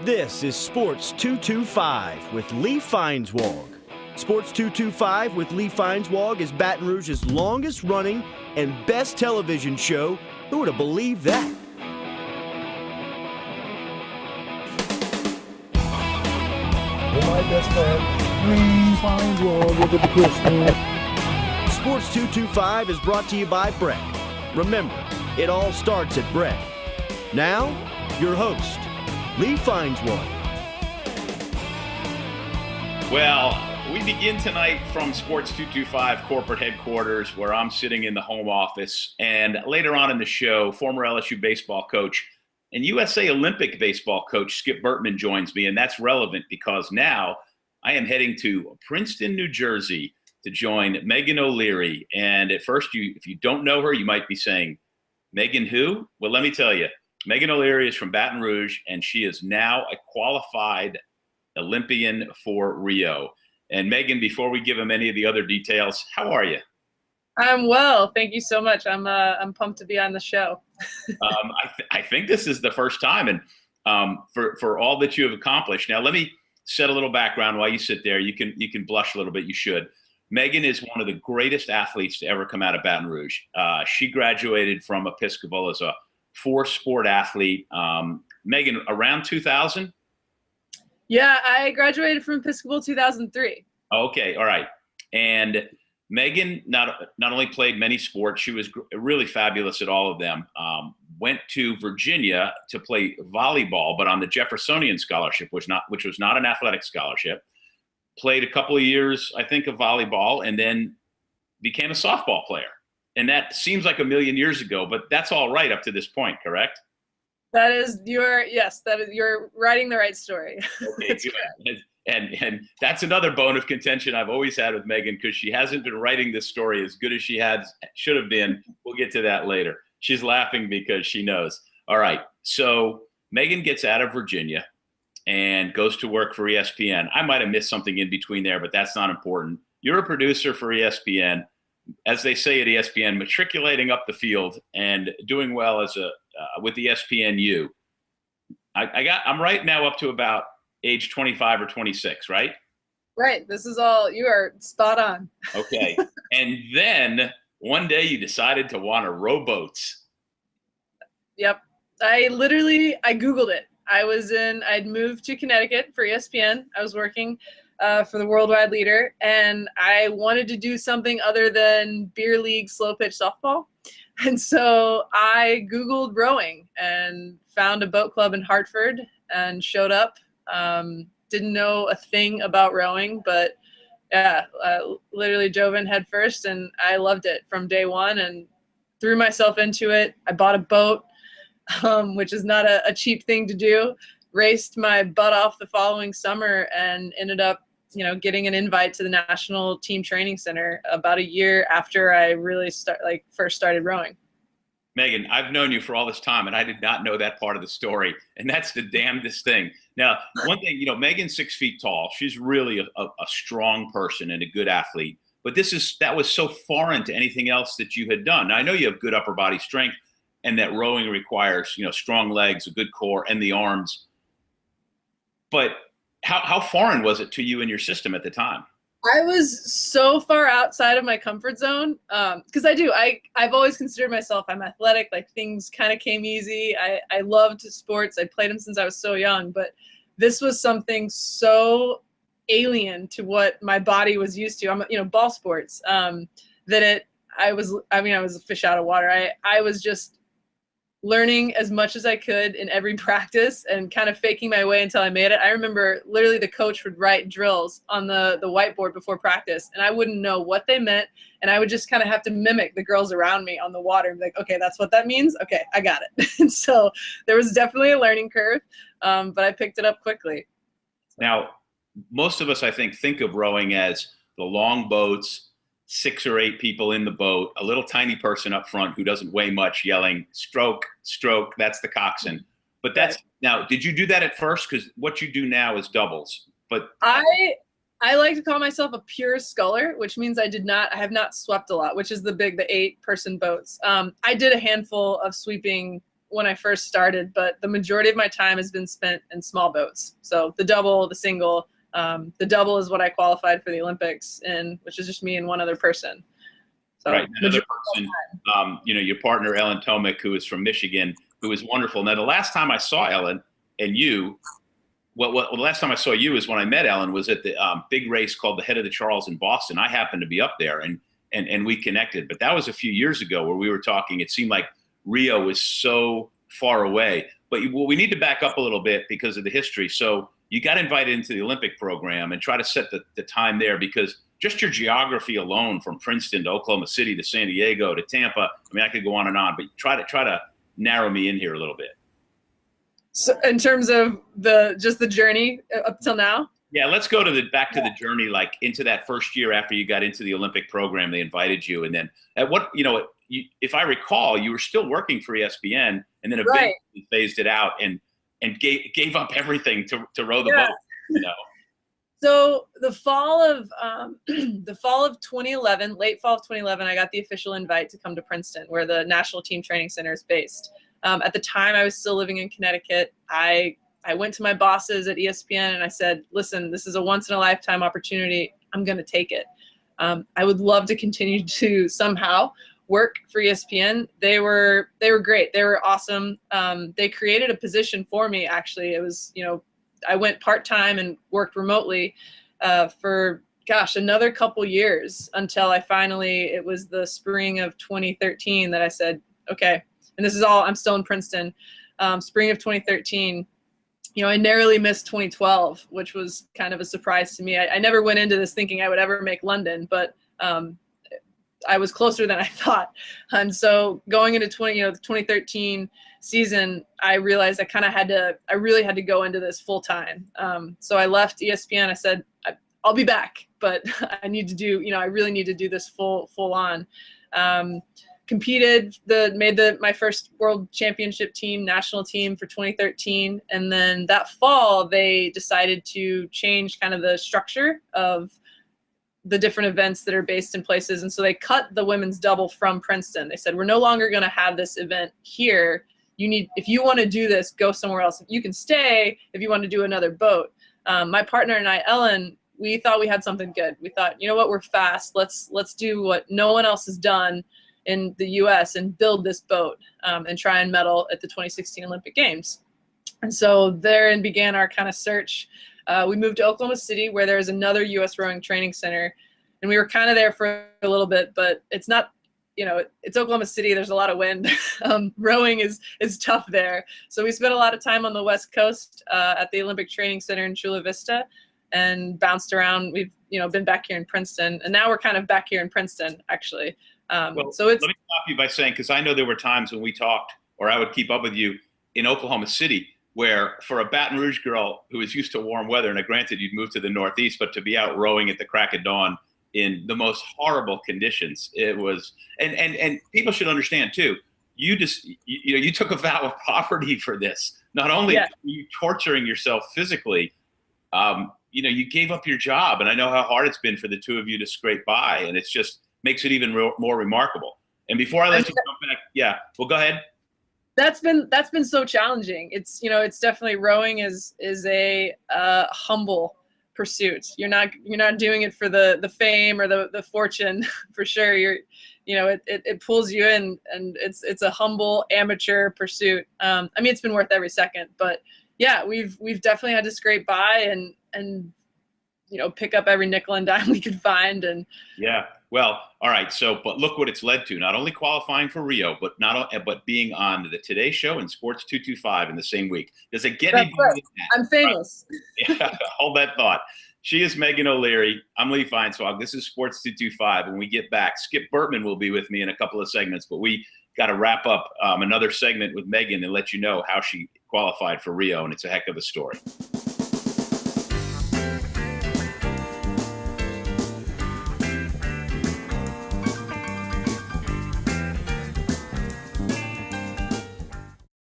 This is Sports 225 with Lee Feinswag. Sports 225 with Lee Feinswag is Baton Rouge's longest running and best television show. Who would have believed that? My best friend, Lee Feinswag, look at the Christmas. Sports 225 is brought to you by Breck. Remember, it all starts at Breck. Now, your host, Lee Feinswag. Well, we begin tonight from Sports 225 corporate headquarters, where I'm sitting in the home office. And later on in the show, former LSU baseball coach and USA Olympic baseball coach Skip Bertman joins me. And that's relevant because now I am heading to Princeton, New Jersey to join Meghan O'Leary. And at first, if you don't know her, you might be saying, Meghan who? Well, let me tell you. Meghan O'Leary is from Baton Rouge, and she is now a qualified Olympian for Rio. And Meghan, before we give him any of the other details, how are you? I'm well. Thank you so much. I'm pumped to be on the show. I think this is the first time, and for all that you have accomplished. Now, let me set a little background while you sit there. You can blush a little bit. You should. Meghan is one of the greatest athletes to ever come out of Baton Rouge. She graduated from Episcopal as a four-sport athlete. Meghan, around 2000? Yeah, I graduated from Episcopal 2003. Okay, all right. And Meghan not only played many sports, she was really fabulous at all of them. Went to Virginia to play volleyball, but on the Jeffersonian scholarship, which was not an athletic scholarship. Played a couple of years, I think, of volleyball, and then became a softball player. And that seems like a million years ago, but that's all right up to this point, correct? You're writing the right story. Okay, good. And that's another bone of contention I've always had with Meghan, because she hasn't been writing this story as good as should have been. We'll get to that later. She's laughing because she knows. All right, so Meghan gets out of Virginia and goes to work for ESPN. I might have missed something in between there, but that's not important. You're a producer for ESPN. As they say at ESPN, matriculating up the field and doing well with ESPNU. I'm right now up to about age 25 or 26, right? Right. This is all, you are spot on. Okay. And then one day you decided to want to row boats. Yep. I Googled it. I'd moved to Connecticut for ESPN. I was working for the Worldwide Leader, and I wanted to do something other than beer league slow pitch softball. And so I Googled rowing and found a boat club in Hartford and showed up. Didn't know a thing about rowing, but yeah, literally dove in head first, and I loved it from day one and threw myself into it. I bought a boat, which is not a cheap thing to do. Raced my butt off the following summer and ended up, getting an invite to the National Team Training Center about a year after I really first started rowing. Meghan, I've known you for all this time, and I did not know that part of the story, and that's the damnedest thing. Now, one thing, Meghan's 6 feet tall. She's really a strong person and a good athlete, but that was so foreign to anything else that you had done. Now, I know you have good upper body strength, and that rowing requires, strong legs, a good core, and the arms. But how foreign was it to you and your system at the time? I was so far outside of my comfort zone because I've always considered myself, I'm athletic, like things kind of came easy. I loved sports. I played them since I was so young, but this was something so alien to what my body was used to. I'm, ball sports, I was a fish out of water. I was just learning as much as I could in every practice and kind of faking my way until I made it. I remember literally the coach would write drills on the whiteboard before practice, and I wouldn't know what they meant, and I would just kind of have to mimic the girls around me on the water and be like, okay, that's what that means? Okay, I got it. And so there was definitely a learning curve, but I picked it up quickly. Now, most of us, I think of rowing as the long boats, 6 or 8 people in the boat, a little tiny person up front who doesn't weigh much yelling, stroke, stroke, that's the coxswain. But now, did you do that at first? Because what you do now is doubles. But I like to call myself a pure sculler, which means I have not swept a lot, which is the 8-person boats. I did a handful of sweeping when I first started, but the majority of my time has been spent in small boats. So the double, the single. The double is what I qualified for the Olympics in, which is just me and one other person. So right, another person, your partner Ellen Tomic, who is from Michigan, who is wonderful. Now, the last time I saw Ellen and you, the last time I saw you is when I met Ellen was at the big race called the Head of the Charles in Boston. I happened to be up there, and we connected. But that was a few years ago where we were talking. It seemed like Rio was so far away. But we need to back up a little bit because of the history. So you got invited into the Olympic program and try to set the time there, because just your geography alone, from Princeton to Oklahoma City to San Diego to Tampa, I mean, I could go on and on, but try to narrow me in here a little bit. So in terms of the journey up till now? Yeah, let's go back to the journey, like into that first year after you got into the Olympic program, they invited you. And then at what, if I recall, you were still working for ESPN, and then eventually phased it out and gave up everything to row the boat. So the fall of 2011, late fall of 2011, I got the official invite to come to Princeton, where the National Team Training Center is based. At the time, I was still living in Connecticut. I went to my bosses at ESPN and I said, listen, this is a once-in-a-lifetime opportunity. I'm going to take it. I would love to continue to somehow work for ESPN. They were great. They were awesome. They created a position for me, actually. It was, I went part-time and worked remotely for, another couple years until it was the spring of 2013 that I said, okay, and this is all, I'm still in Princeton, spring of 2013, I narrowly missed 2012, which was kind of a surprise to me. I never went into this thinking I would ever make London, but I was closer than I thought. And so going into the 2013 season, I realized I really had to go into this full time. So I left ESPN. I said, I'll be back, but I need to do, I really need to do this full on. Competed, made my first world championship team, national team for 2013. And then that fall, they decided to change kind of the structure of the different events that are based in places. And so they cut the women's double from Princeton. They said, we're no longer going to have this event here. If you want to do this, go somewhere else. You can stay if you want to do another boat. My partner and I, Ellen, we thought we had something good. We thought, you know what, we're fast. Let's do what no one else has done in the US and build this boat and try and medal at the 2016 Olympic Games. And so therein began our kind of search. We moved to Oklahoma City, where there's another US rowing training center. And we were kind of there for a little bit, but it's not, it's Oklahoma City. There's a lot of wind. Rowing is tough there. So we spent a lot of time on the West Coast at the Olympic Training Center in Chula Vista and bounced around. We've, been back here in Princeton, and now we're kind of back here in Princeton, actually. So let me stop you by saying, because I know there were times when we talked, or I would keep up with you in Oklahoma City, where for a Baton Rouge girl who is used to warm weather, and granted you'd moved to the Northeast, but to be out rowing at the crack of dawn in the most horrible conditions, it was, and people should understand too, you took a vow of poverty for this. Not only are you torturing yourself physically, you gave up your job, and I know how hard it's been for the two of you to scrape by, and it's just makes it even more remarkable. And before I let you come back, well, go ahead. That's been so challenging. It's it's definitely, rowing is a humble pursuit. You're not doing it for the fame or the fortune, for sure. It pulls you in, and it's a humble amateur pursuit. It's been worth every second, but yeah, we've definitely had to scrape by and pick up every nickel and dime we could find. And yeah. Well, all right. So, but look what it's led to. Not only qualifying for Rio, but being on the Today Show and Sports 225 in the same week. Does it get any better than that? I'm famous. Yeah, hold that thought. She is Meghan O'Leary. I'm Lee Feinswag. This is Sports 225. When we get back, Skip Burtman will be with me in a couple of segments, but we got to wrap up another segment with Meghan and let you know how she qualified for Rio, and it's a heck of a story.